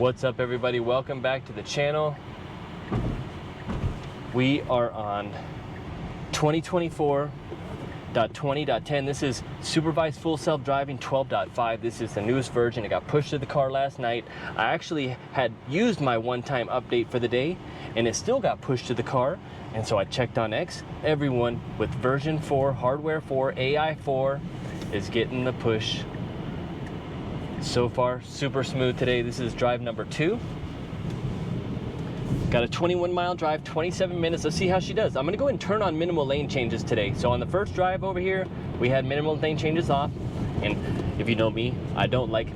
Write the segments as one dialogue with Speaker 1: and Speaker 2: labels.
Speaker 1: What's up, everybody? Welcome back to the channel. We are on 2024.20.10. This is Supervised Full Self-Driving 12.5. This is the newest version. It got pushed to the car last night. I actually had used my one-time update for the day, and it still got pushed to the car. And so I checked on X. Everyone with version 4, hardware 4, AI 4 is getting the push. So far, super smooth today. This is drive number 2. Got a 21-mile drive, 27 minutes. Let's see how she does. I'm gonna go ahead and turn on minimal lane changes today. So on the first drive over here, we had minimal lane changes off. And if you know me, I don't like,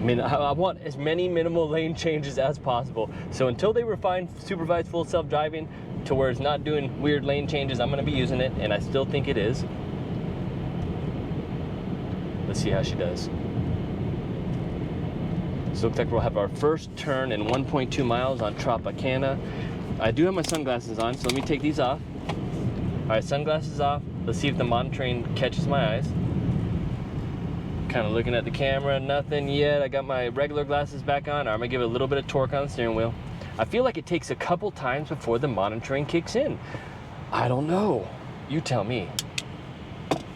Speaker 1: I want as many minimal lane changes as possible. So until they refine Supervised Full Self-Driving to where it's not doing weird lane changes, I'm gonna be using it, and I still think it is. Let's see how she does. So it looks like we'll have our first turn in 1.2 miles on Tropicana. I do have my sunglasses on, so let me take these off. All right, sunglasses off. Let's see if the monitoring catches my eyes. Kind of looking at the camera, nothing yet. I got my regular glasses back on. I'm gonna give it a little bit of torque on the steering wheel. I feel like it takes a couple times before the monitoring kicks in. I don't know, you tell me.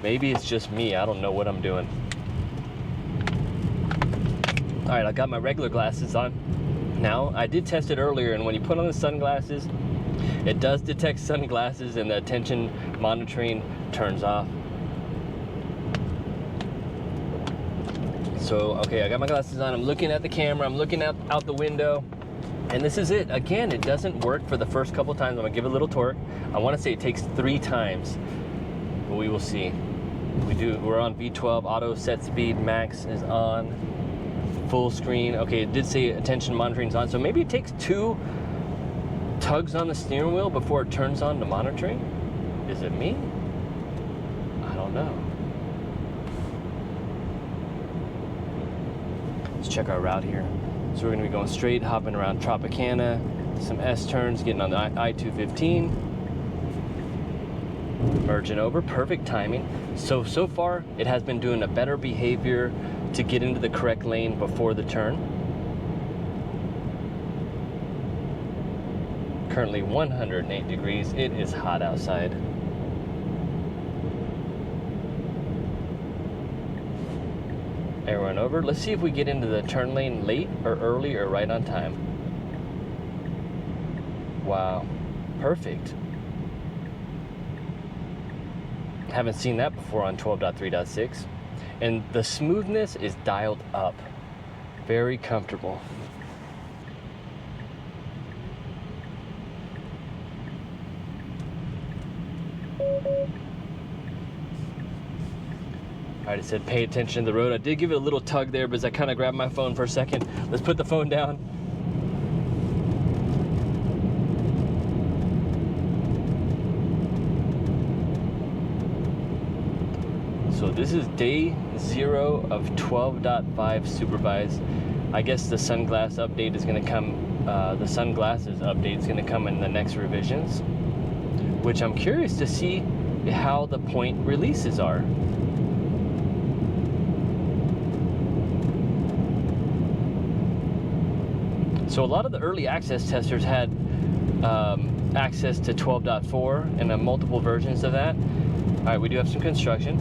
Speaker 1: Maybe it's just me, I don't know what I'm doing. All right, I got my regular glasses on now. I did test it earlier, and when you put on the sunglasses, it does detect sunglasses and the attention monitoring turns off. So, okay, I got my glasses on. I'm looking at the camera. I'm looking out the window, and this is it. Again, it doesn't work for the first couple times. I'm gonna give it a little torque. I wanna say it takes 3 times, but we will see. We're on V12, auto set speed, max is on. Full screen. Okay, it did say attention monitoring is on, so maybe it takes 2 tugs on the steering wheel before it turns on the monitoring. Is it me? I don't know. Let's check our route here. So we're gonna be going straight, hopping around Tropicana, some S turns, getting on the I-215, merging over, perfect timing. So far it has been doing a better behavior to get into the correct lane before the turn. Currently 108 degrees. It is hot outside. Everyone over. Let's see if we get into the turn lane late or early or right on time. Wow, perfect. Haven't seen that before on 12.3.6. And the smoothness is dialed up. Very comfortable. All right, it said pay attention to the road. I did give it a little tug there because I kind of grabbed my phone for a second. Let's put the phone down. So this is day 0 of 12.5 Supervised. I guess the sunglass update is going to come, the sunglasses update is going to come in the next revisions, which I'm curious to see how the point releases are. So a lot of the early access testers had access to 12.4 and multiple versions of that. All right, we do have some construction.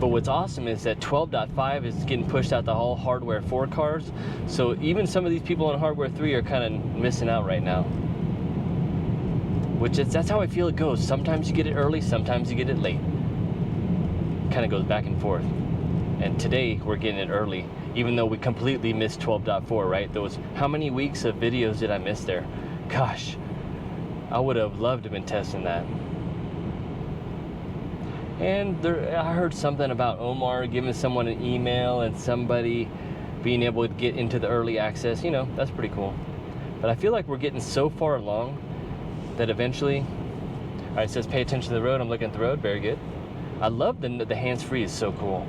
Speaker 1: But what's awesome is that 12.5 is getting pushed out the whole hardware 4 cars. So even some of these people on hardware 3 are kind of missing out right now. That's how I feel it goes. Sometimes you get it early, sometimes you get it late. Kind of goes back and forth. And today we're getting it early, even though we completely missed 12.4, right? How many weeks of videos did I miss there? Gosh, I would have loved to have been testing that. And I heard something about Omar giving someone an email and somebody being able to get into the early access. You know, that's pretty cool. But I feel like we're getting so far along that eventually, all right, it says pay attention to the road. I'm looking at the road, very good. I love the hands-free is so cool.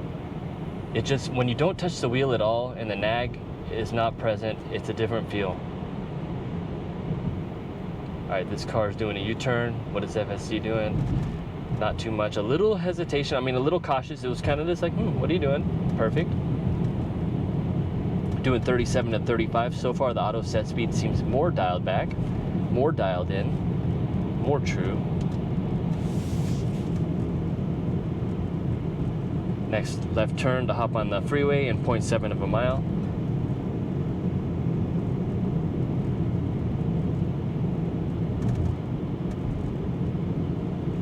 Speaker 1: It just, when you don't touch the wheel at all and the nag is not present, it's a different feel. All right, this car is doing a U-turn. What is FSD doing? Not too much, a little hesitation. I mean, a little cautious. It was kind of just like, what are you doing? Perfect. doing 37 to 35 so far. The auto set speed seems more dialed back, more dialed in, more true. Next left turn to hop on the freeway in 0.7 of a mile.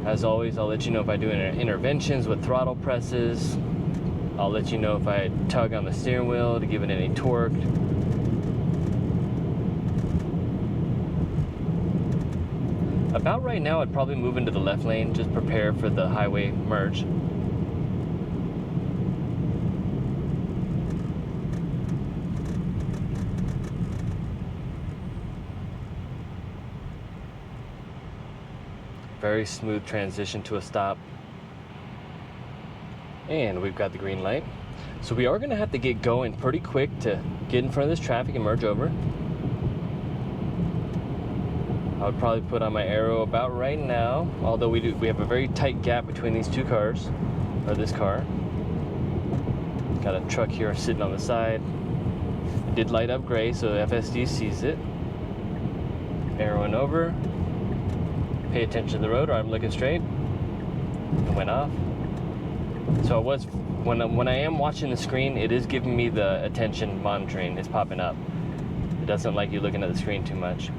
Speaker 1: As always, I'll let you know if I do interventions with throttle presses. I'll let you know if I tug on the steering wheel to give it any torque. About right now, I'd probably move into the left lane, just prepare for the highway merge. Very smooth transition to a stop. And we've got the green light. So we are gonna have to get going pretty quick to get in front of this traffic and merge over. I would probably put on my arrow about right now, although we have a very tight gap between these two cars, or this car. Got a truck here sitting on the side. It did light up gray, so FSD sees it. Arrowing over. Pay attention to the road, or I'm looking straight. It went off. So when I am watching the screen, it is giving me the attention monitoring. It's popping up. It doesn't like you looking at the screen too much.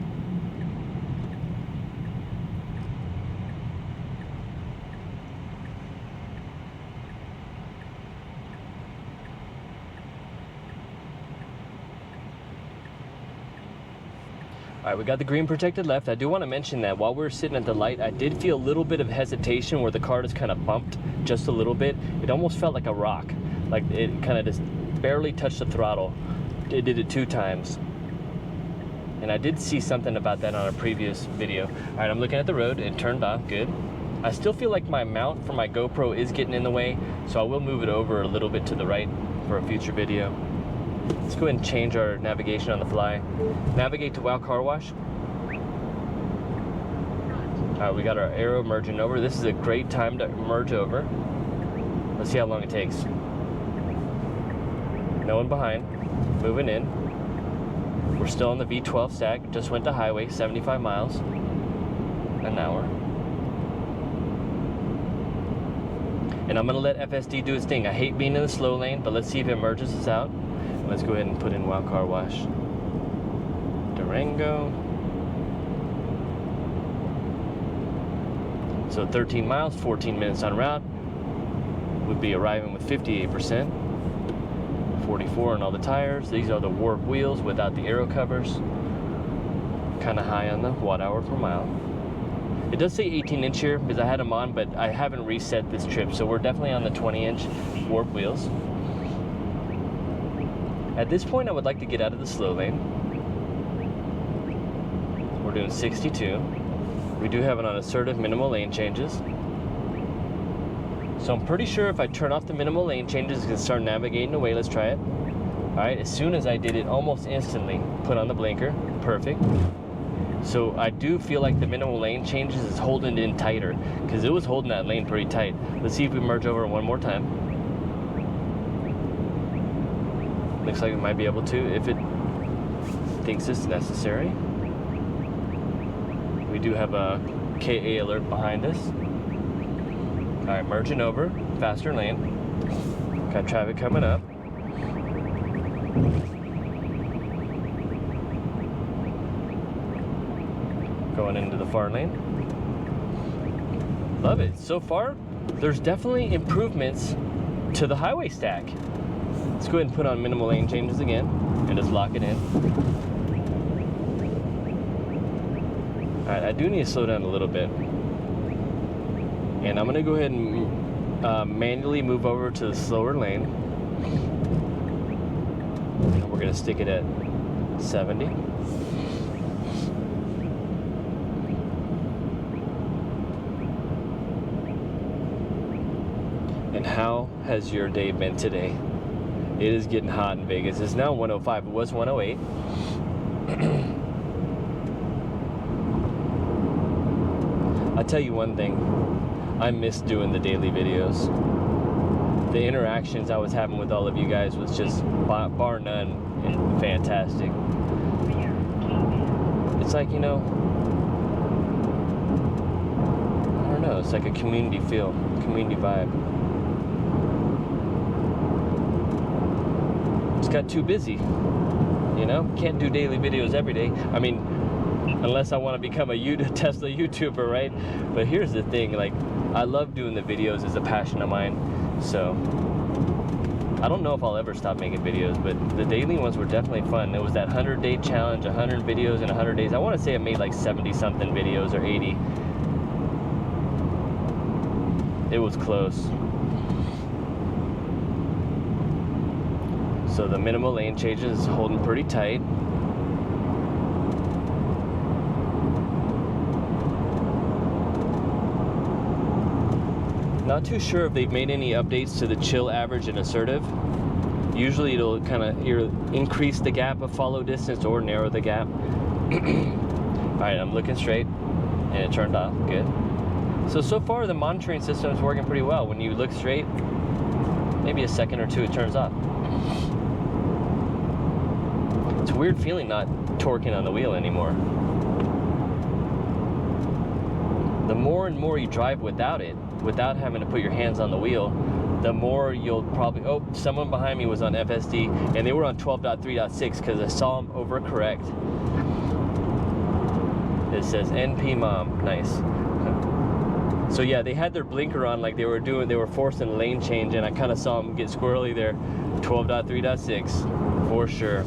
Speaker 1: All right, we got the green protected left. I do want to mention that while we were sitting at the light, I did feel a little bit of hesitation where the car just kind of bumped just a little bit. It almost felt like a rock, like it kind of just barely touched the throttle. It did it 2 times. And I did see something about that on a previous video. All right, I'm looking at the road. It turned off, good. I still feel like my mount for my GoPro is getting in the way, so I will move it over a little bit to the right for a future video. Let's go ahead and change our navigation on the fly. Navigate to Wow Car Wash. All right, we got our arrow merging over. This is a great time to merge over. Let's see how long it takes. No one behind. Moving in. We're still on the V12 stack. Just went to highway, 75 miles an hour. And I'm gonna let FSD do its thing. I hate being in the slow lane, but let's see if it merges us out. Let's go ahead and put in Wow Car Wash. Durango. So 13 miles, 14 minutes on route. We'd be arriving with 58%. 44 on all the tires. These are the warp wheels without the aero covers. Kind of high on the watt-hour per mile. It does say 18-inch here because I had them on, but I haven't reset this trip, so we're definitely on the 20-inch warp wheels. At this point, I would like to get out of the slow lane. We're doing 62. We do have it on assertive minimal lane changes. So I'm pretty sure if I turn off the minimal lane changes, it's gonna start navigating away. Let's try it. All right, as soon as I did it, almost instantly, put on the blinker, perfect. So I do feel like the minimal lane changes is holding it in tighter because it was holding that lane pretty tight. Let's see if we merge over one more time. Looks like we might be able to if it thinks it's necessary. We do have a KA alert behind us. All right, merging over, faster lane. Got traffic coming up. Going into the far lane. Love it. So far, there's definitely improvements to the highway stack. Let's go ahead and put on minimal lane changes again and just lock it in. All right, I do need to slow down a little bit. And I'm gonna go ahead and manually move over to the slower lane. And we're gonna stick it at 70. And how has your day been today? It is getting hot in Vegas. It's now 105. It was 108. I'll tell you one thing. I miss doing the daily videos. The interactions I was having with all of you guys was just bar none and fantastic. It's like, you know, I don't know, it's like a community feel, community vibe. Just got too busy, you know? Can't do daily videos every day. I mean, unless I want to become a Tesla YouTuber, right? But here's the thing, like, I love doing the videos, it's a passion of mine. So I don't know if I'll ever stop making videos, but the daily ones were definitely fun. There was that 100-day challenge, 100 videos in 100 days. I want to say I made like 70-something videos or 80. It was close. So the minimal lane changes is holding pretty tight. Not too sure if they've made any updates to the chill, average, and assertive. Usually it'll kind of increase the gap of follow distance or narrow the gap. Alright, I'm looking straight and it turned off. Good. So far the monitoring system is working pretty well. When you look straight, maybe a second or two it turns off. It's a weird feeling not torquing on the wheel anymore. The more and more you drive without it, without having to put your hands on the wheel, the more you'll probably, oh, someone behind me was on FSD and they were on 12.3.6 because I saw them overcorrect. It says NP mom, nice. So yeah, they had their blinker on like they were forcing a lane change, and I kind of saw them get squirrely there. 12.3.6 for sure.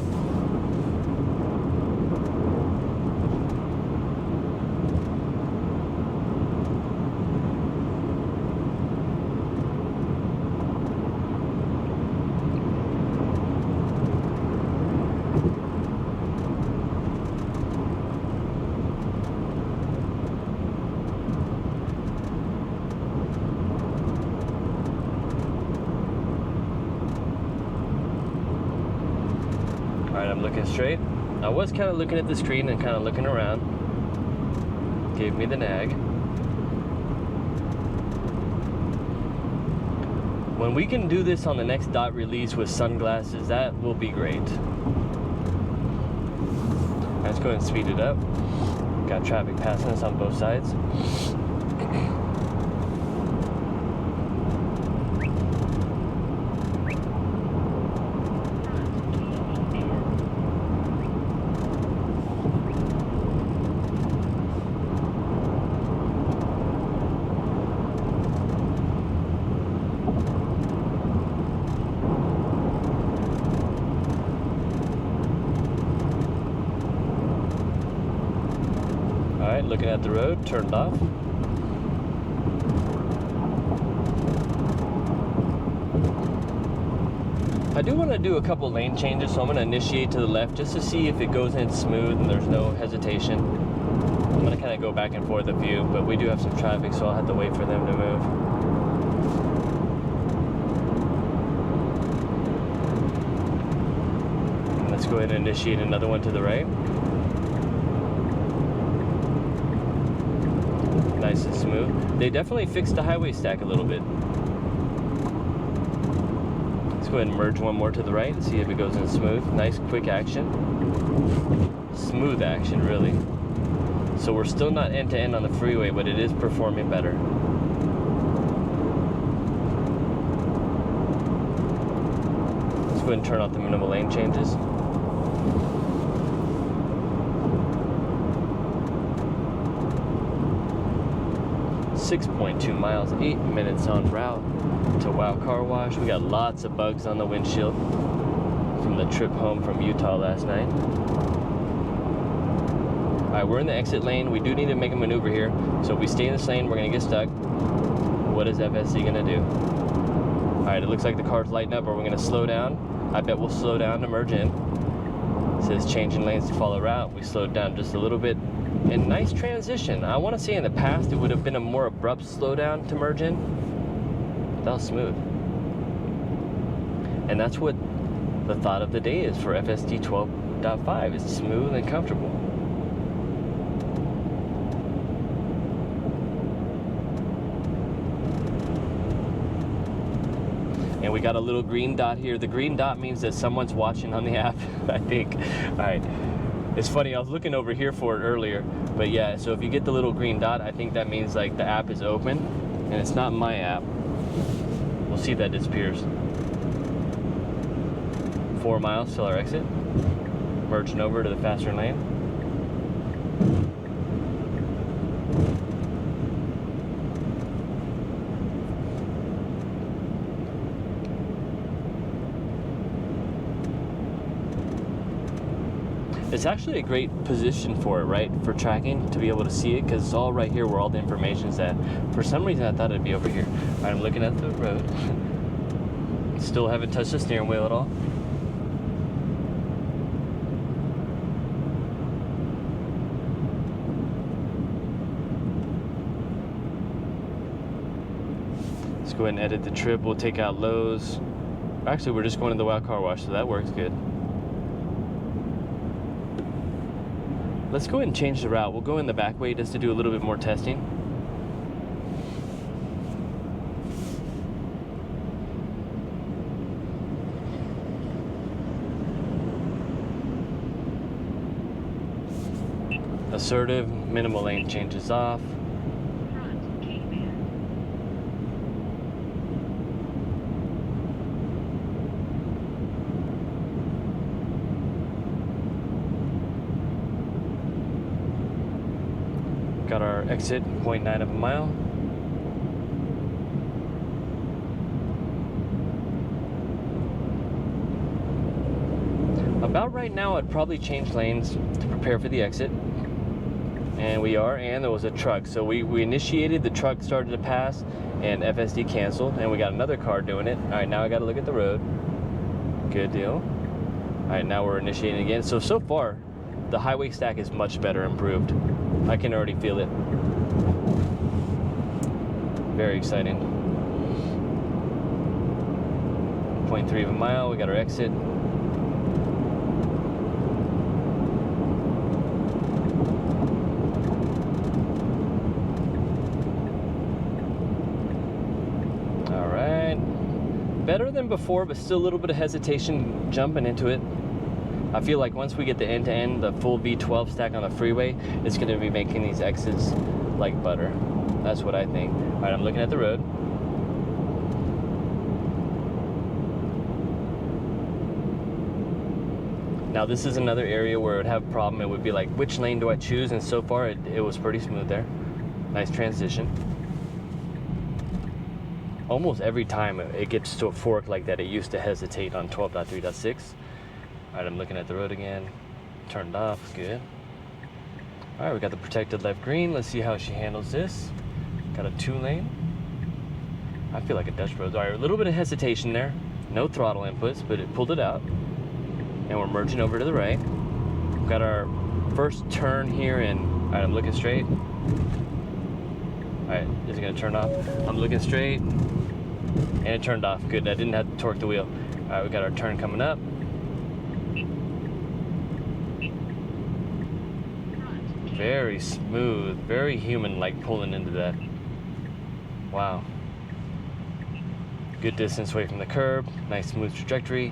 Speaker 1: Alright, I'm looking straight. I was kind of looking at the screen and kind of looking around. Gave me the nag. When we can do this on the next dot release with sunglasses, that will be great. Let's go ahead and speed it up. Got traffic passing us on both sides. Alright, looking at the road, turned off. I do want to do a couple lane changes, so I'm going to initiate to the left just to see if it goes in smooth and there's no hesitation. I'm going to kind of go back and forth a few, but we do have some traffic, so I'll have to wait for them to move. And let's go ahead and initiate another one to the right. Nice and smooth. They definitely fixed the highway stack a little bit. Let's go ahead and merge one more to the right and see if it goes in smooth. Nice quick action. Smooth action, really. So we're still not end to end on the freeway, but it is performing better. Let's go ahead and turn off the minimal lane changes. 6.2 miles, 8 minutes on route to Wow Car Wash. We got lots of bugs on the windshield from the trip home from Utah last night. Alright, we're in the exit lane. We do need to make a maneuver here. So if we stay in this lane, we're going to get stuck. What is FSD going to do? Alright, it looks like the car's lighting up. Are we going to slow down? I bet we'll slow down to merge in. It says changing lanes to follow route. We slowed down just a little bit. And nice transition. I want to say in the past it would have been a more abrupt slowdown to merge in. That was smooth. And that's what the thought of the day is for FSD 12.5. It's smooth and comfortable. And we got a little green dot here. The green dot means that someone's watching on the app, I think. All right. It's funny, I was looking over here for it earlier, but yeah, so if you get the little green dot, I think that means like the app is open, and it's not my app. We'll see if that disappears. 4 miles till our exit. Merging over to the faster lane. It's actually a great position for it, right? For tracking, to be able to see it, because it's all right here where all the information's at. For some reason, I thought it'd be over here. All right, I'm looking at the road. Still haven't touched the steering wheel at all. Let's go ahead and edit the trip. We'll take out Lowe's. Actually, we're just going to the Wow Car Wash, so that works good. Let's go ahead and change the route. We'll go in the back way just to do a little bit more testing. Assertive, minimal lane changes off. Got our exit, 0.9 of a mile. About right now, I'd probably change lanes to prepare for the exit. And we are, and there was a truck. So we initiated, the truck started to pass, and FSD canceled, and we got another car doing it. All right, now I gotta look at the road. Good deal. All right, now we're initiating again. So far, the highway stack is much better improved. I can already feel it. Very exciting. 0.3 of a mile, we got our exit. All right. Better than before, but still a little bit of hesitation jumping into it. I feel like once we get the end-to-end, the full V12 stack on the freeway, it's going to be making these exits like butter. That's what I think. All right, I'm looking at the road. Now this is another area where it would have a problem. It would be like, which lane do I choose? And so far, it was pretty smooth there. Nice transition. Almost every time it gets to a fork like that, it used to hesitate on 12.3.6. All right, I'm looking at the road again. Turned off, good. All right, we got the protected left green. Let's see how she handles this. Got a 2-lane. I feel like a Dutch road. All right, a little bit of hesitation there. No throttle inputs, but it pulled it out. And we're merging over to the right. We've got our first turn here in. All right, I'm looking straight. All right, is it gonna turn off? I'm looking straight, and it turned off. Good, I didn't have to torque the wheel. All right, we got our turn coming up. Very smooth, very human-like pulling into that. Wow. Good distance away from the curb, nice smooth trajectory,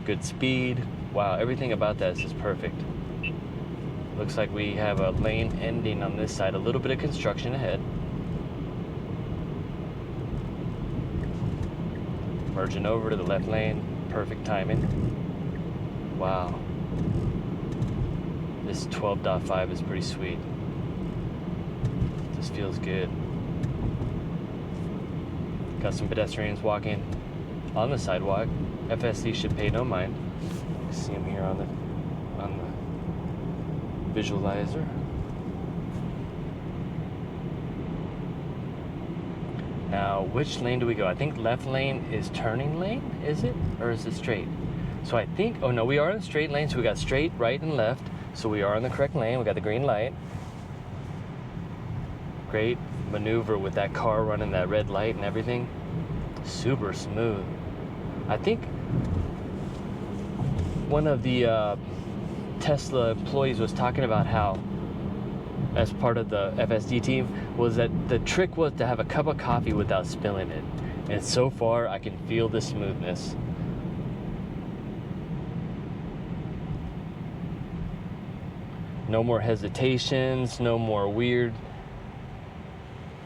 Speaker 1: good speed. Wow, everything about that is just perfect. Looks like we have a lane ending on this side, a little bit of construction ahead. Merging over to the left lane, perfect timing. Wow. This 12.5 is pretty sweet. This feels good. Got some pedestrians walking on the sidewalk. FSD should pay no mind. See them here on the visualizer. Now, which lane do we go? I think left lane is turning lane, is it? Or is it straight? So I think, oh no, we are in the straight lane, so we got straight, right, and left. So we are in the correct lane. We got the green light. Great maneuver with that car running that red light and everything. Super smooth. I think one of the Tesla employees was talking about how, as part of the FSD team, was that the trick was to have a cup of coffee without spilling it. And so far, I can feel the smoothness. No more hesitations, no more weird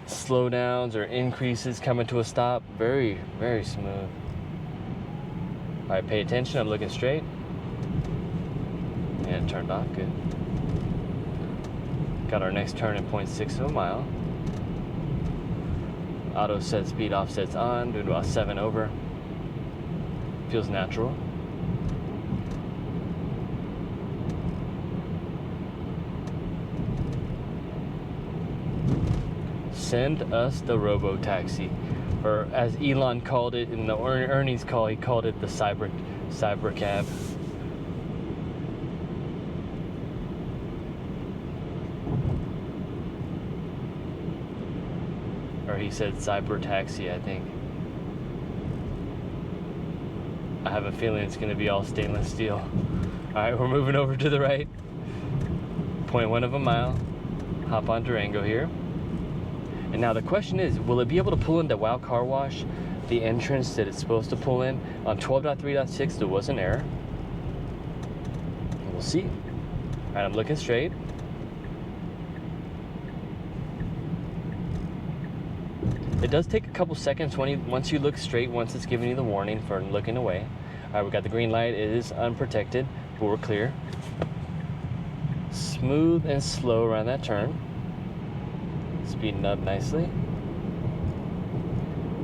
Speaker 1: slowdowns or increases coming to a stop. Very, very smooth. All right, pay attention, I'm looking straight. And it turned off, good. Got our next turn in 0.6 of a mile. Auto set speed offsets on, doing about 7 over. Feels natural. Send us the robo-taxi, or as Elon called it in the earnings call, he called it the cyber cab. Or he said cyber taxi, I think. I have a feeling it's going to be all stainless steel. All right, we're moving over to the right. 0.1 of a mile. Hop on Durango here. And now the question is, will it be able to pull into Wow Car Wash, the entrance that it's supposed to pull in? On 12.3.6, there was an error. We'll see. All right, I'm looking straight. It does take a couple seconds once you look straight, once it's giving you the warning for looking away. All right, we got the green light. It is unprotected, but we're clear. Smooth and slow around that turn. Speeding up nicely.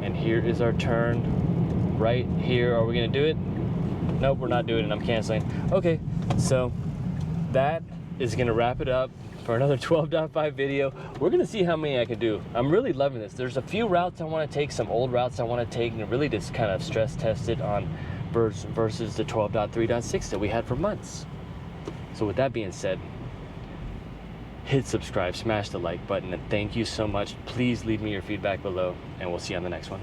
Speaker 1: And here is our turn right here. Are we gonna do it? Nope, we're not doing it. I'm canceling. Okay, so that is gonna wrap it up for another 12.5 video. We're gonna see how many I can do. I'm really loving this. There's a few routes I want to take, some old routes I want to take, and really just kind of stress test it on versus the 12.3.6 that we had for months. So with that being said, hit subscribe, smash the like button, and thank you so much. Please leave me your feedback below, and we'll see you on the next one.